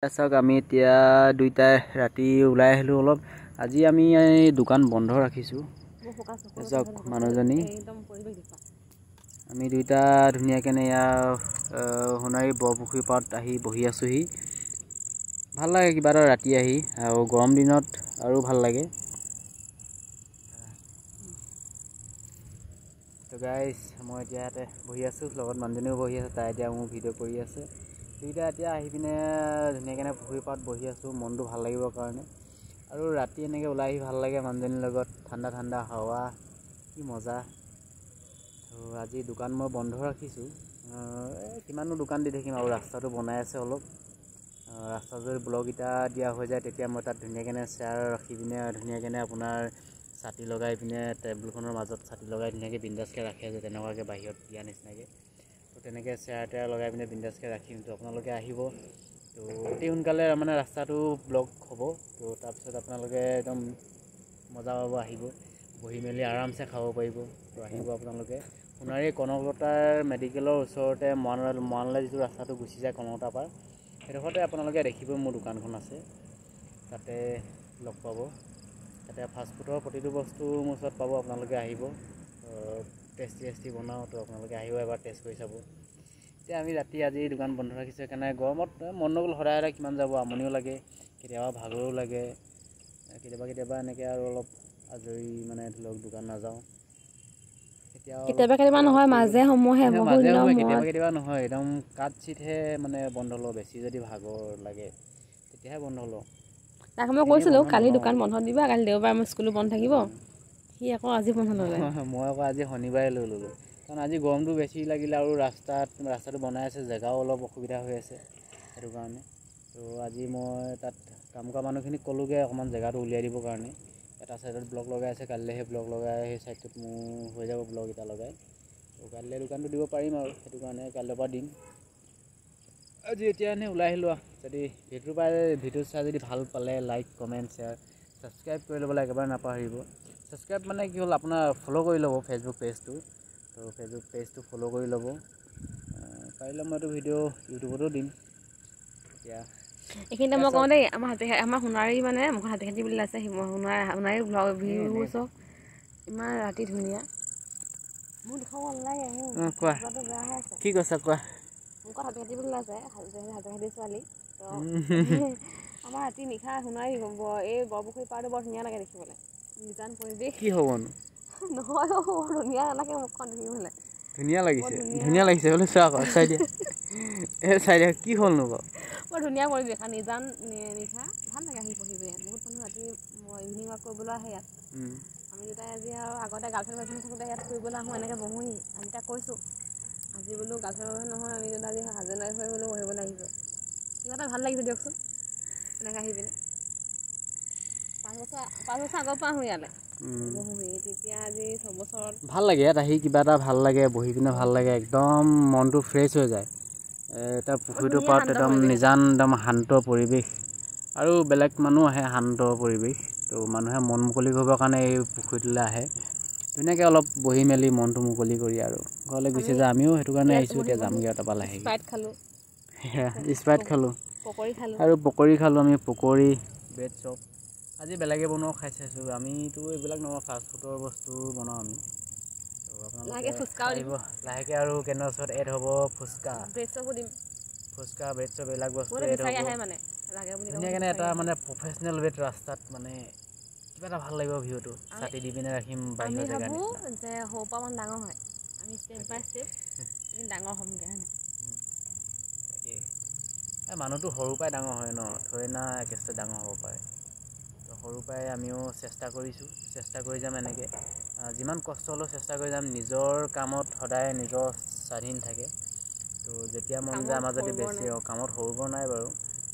চাওক আমি এতিয়া দুইটাই ৰাতি ওলাই আহিলোঁ অলপ। আজি আমি দোকান বন্ধ ৰাখিছোঁ। চাওক মানুহজনী আমি দুইটা ধুনীয়াকৈ এয়া সোণাৰী বৰপুখুৰী পাৰত আহি বহি আছোঁহি। ভাল লাগে কিবা এটা ৰাতি আহি, আৰু গৰম দিনত আৰু ভাল লাগে। তো গাইজ মই এতিয়া ইয়াতে বহি আছোঁ, লগত মানুহজনীও বহি আছে, তাই এতিয়া মোৰ ভিডিঅ' কৰি আছে। দুইটা এতিয়া আহি পিনে ধুনীয়াকৈ পুখুৰী পাৰত বহি আছোঁ মনটো ভাল লাগিবৰ কাৰণে। আৰু ৰাতি এনেকৈ ওলাই আহি ভাল লাগে মানুহজনীৰ লগত, ঠাণ্ডা ঠাণ্ডা হাৱা, কি মজা। তো আজি দোকান মই বন্ধ ৰাখিছোঁ। কিমাননো দোকান দি থাকিম, আৰু ৰাস্তাটো বনাই আছে অলপ। ৰাস্তা যদি ব্লগকেইটা দিয়া হৈ যায় তেতিয়া মই তাত ধুনীয়াকৈ চেয়াৰ ৰাখি পিনে ধুনীয়াকৈ আপোনাৰ ছাতি লগাই পিনে টেবুলখনৰ মাজত ছাতি লগাই ধুনীয়াকৈ বিন্দাছকৈ ৰাখে যে তেনেকুৱাকৈ বাহিৰত দিয়া নিচিনাকৈ। তো তেনেকৈ চেয়াৰ টেয়াৰ লগাই পিনে বিন্দাছকৈ ৰাখিম। তো আপোনালোকে আহিব। তো অতি সোনকালে মানে ৰাস্তাটো ব্লক হ'ব। তো তাৰপিছত আপোনালোকে একদম মজা পাব, আহিব বহি মেলি আৰামছে খাব পাৰিব। তো আহিব আপোনালোকে। সোণাৰী কনকলতাৰ মেডিকেলৰ ওচৰতে মৰাণলৈ যিটো ৰাস্তাটো গুচি যায় কনকলতাৰ পৰা, সেইডোখৰতে আপোনালোকে দেখিব মোৰ দোকানখন আছে, তাতে লগ পাব। তাতে ফাষ্টফুডৰ প্ৰতিটো বস্তু মোৰ ওচৰত পাব, আপোনালোকে আহিব। টেষ্টি বনাওঁ, তো আপোনালোকে আহিব এবাৰ টেষ্ট কৰি চাব। এতিয়া আমি ৰাতি আজি দোকান বন্ধ ৰাখিছোঁ, সেইকাৰণে গৰমত মন নগ'ল, সদায় কিমান যাব, আমনিও লাগে, কেতিয়াবা ভাগৰো লাগে, কেতিয়াবা এনেকৈ আৰু অলপ আজৰি মানে ধৰি লওক দোকান নাযাওঁ। কেতিয়াবা নহয়, মাজে সময়ে কেতিয়াবা নহয়, একদম কাট চিটহে মানে বন্ধ লওঁ। বেছি যদি ভাগৰ লাগে তেতিয়াহে বন্ধ লওঁ। তাক মই কৈছিলোঁ কালি দোকান বন্ধ দিবা, কালি দেওবাৰ মোৰ স্কুলো বন্ধ থাকিব। সি আকৌ আজি বন্ধ ল'লে। মই আকৌ আজি শনিবাৰে লৈ ল'লোঁ, কাৰণ আজি গৰমটো বেছি লাগিলে, আৰু ৰাস্তাটো বনাই আছে, জেগাও অলপ অসুবিধা হৈ আছে, সেইটো কাৰণে। তো আজি মই তাত কাম কৰা মানুহখিনিক ক'লোঁগৈ অকণমান জেগাটো উলিয়াই দিবৰ কাৰণে। এটা ছাইডত ব্লক লগাই আছে, কালিলৈ সেই ব্লক লগাই সেই ছাইডটোত মোৰ হৈ যাব ব্লক এটা লগাই। তো কাইলৈ দোকানটো দিব পাৰিম, আৰু সেইটো কাৰণে কাইলৈৰ পৰা দিম। আজি এতিয়া এনেই ওলাই আহিলোঁ। যদি ভিডিঅ' চাই যদি ভাল পালে লাইক কমেণ্ট শ্বেয়াৰ ছাবস্ক্ৰাইব কৰি ল'বলৈ একেবাৰে নাপাহৰিব। ছাবস্ক্ৰাইব মানে কি হ'ল, আপোনাৰ ফ'ল' কৰি ল'ব ফেচবুক পেজটো। তো ফেচবুক পেজটো ফ'ল' কৰি ল'ব। পাৰিলে মইতো ভিডিঅ' ইউটিউবতো দিম। এতিয়া এইখিনিতে মই কওঁ দেই, আমাৰ সোণাৰী মানে মুখত হাতী বুলি আছে, সোণাৰী ভিউ চাওক, ইমান ৰাতি ধুনীয়া। মোৰ দেখাব নালাগে, কোৱা বেয়া হৈ আছে। কি কৈছা কোৱা? মুখত হাতী বুলি আছে, হাতী ছোৱালী। আমাৰ ৰাতি নিশা সোণাৰী এই বৰপুখুৰী পাৰটো বৰ ধুনীয়া লাগে দেখিবলৈ, নিজান পৰিৱেশ। কি হ'বনো? নহয় বৰ ধুনীয়া নালাগে মুখখন দেখিবলৈ? ধুনীয়া লাগিছে বোলে, চোৱা আকৌ চাই দিয়া। চাই দিয়া, কি হ'লনো বাৰু? বৰ ধুনীয়া পৰিৱেশ, নিজান নিশা ভাল লাগে আহি বহিব ইয়াত। বহুত মানুহ ৰাতি ইভিনিং ৱাক কৰিবলৈ আহে ইয়াত। আমি দুটাই আজি আৰু আগতে গাৰ্লফ্ৰেণ্ড থাকোঁতে ইয়াত ফুৰিবলৈ আহোঁ, এনেকৈ বহোঁহি। আমি তাক কৈছোঁ আজি বোলো গাৰ্লফ্ৰেণ্ড নহয়, আমি দুটা আজি হাজবেণ্ড ৱাইফ হৈ বোলো বহিবলৈ আহিছোঁ। কিবা এটা ভাল লাগিছে দিয়কচোন এনেকৈ আহি পিনে। 5 বছৰ আগৰ পৰা আহোঁ ইয়ালৈ বহোঁহি, তেতিয়া আজি 6 বছৰত ভাল লাগে ইয়াত আহি, কিবা এটা ভাল লাগে, বহি পিনে ভাল লাগে, একদম মনটো ফ্ৰেছ হৈ যায়। এটা পুখুৰীটোৰ পাৰত একদম নিজান একদম শান্ত পৰিৱেশ, আৰু বেলেগ মানুহ আহে, শান্ত পৰিৱেশ। তো মানুহে মন মুকলি কৰিবৰ কাৰণে এই পুখুৰীটোলৈ আহে, ধুনীয়াকৈ অলপ বহি মেলি মনটো মুকলি কৰি আৰু ঘৰলৈ গুচি যায়। আমিও সেইটো কাৰণে আহিছোঁ, এতিয়া যামগৈ আৰু তাৰপৰা লাহেকৈ। স্প্ৰাইট খালোঁ আৰু পকৰি খালোঁ। আমি পকৰি, ব্ৰেড চপ আজি বেলেগে বনোৱা খাই চাইছোঁ। আমিতো এইবিলাক নহয়, ফাষ্টফুডৰ বস্তু বনাওঁ আমি। তো আপোনালোকে আহিব লাহেকৈ, আৰু কেনৰ ওচৰত এড হ'ব ফুচকা, ব্ৰেড চপ এইবিলাক বস্তু এড হ'ব। ধুনীয়াকৈ এটা মানে প্ৰফেচনেল ৱেত ৰাস্তাত মানে কিবা এটা ভাল লাগিব ভিউটো, ছাতি দি পিনে ৰাখিম বাহিৰৰ জেগা নিচিনা। যে সৰুৰ পৰা মানে ডাঙৰ হয়, আমি ষ্টেপ বাই ষ্টেপ ডাঙৰ হ'মগৈ, হয় নাই? তাকেই, মানুহটো সৰুৰ পৰাই ডাঙৰ হয় ন, থৰে না একেবাৰে ডাঙৰ হ'ব পাৰে। তো সৰুৰ পৰাই আমিও চেষ্টা কৰি যাম এনেকৈ। যিমান কষ্ট হ'লেও চেষ্টা কৰি যাম। নিজৰ কামত সদায় নিজৰ স্বাধীন থাকে। তো যেতিয়া মন যায়, আমাৰ যদি বেছি কামত সৰু বৰ নাই বাৰু,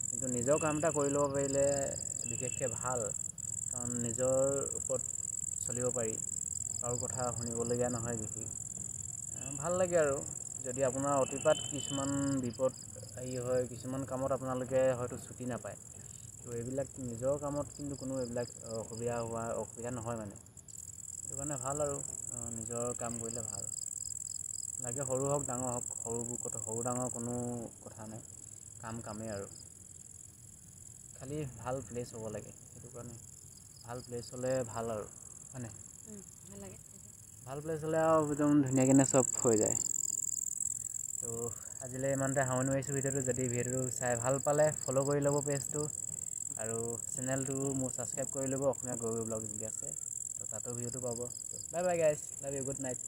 কিন্তু নিজৰ কাম এটা কৰি ল'ব পাৰিলে বিশেষকৈ ভাল। কাৰণ নিজৰ ওপৰত চলিব পাৰি, কাৰো কথা শুনিবলগীয়া নহয় বিশেষ। ভাল লাগে আৰু যদি আপোনাৰ অতিপাত কিছুমান বিপদ হয়, কিছুমান কামত আপোনালোকে হয়তো ছুটি নাপায়। তো এইবিলাক নিজৰ কামত কিন্তু কোনো এইবিলাক অসুবিধা নহয় মানে। সেইটো কাৰণে ভাল, আৰু নিজৰ কাম কৰিলে ভাল লাগে। সৰু হওক ডাঙৰ হওক, সৰু ডাঙৰ কোনো কথা নাই, কামেই আৰু। খালি ভাল প্লেচ হ'ব লাগে সেইটো কাৰণে ভাল প্লেচ হ'লে ভাল আৰু হয়নে ভাল লাগে ভাল প্লেচ হ'লে আৰু একদম ধুনীয়াকৈ চব হৈ যায় তো আজিলৈ ইমানতে সামৰণি মাৰিছোঁ ভিডিঅ'টো যদি ভিডিঅ'টো চাই ভাল পালে ফ'ল' কৰি ল'ব পেজটো আৰু চেনেলটো মোৰ ছাবস্ক্ৰাইব কৰি ল'ব অসমীয়া গগৈ ব্লগ যদি আছে তো তাতো ভিডিঅ'টো পাব তো bye bye guys love you good night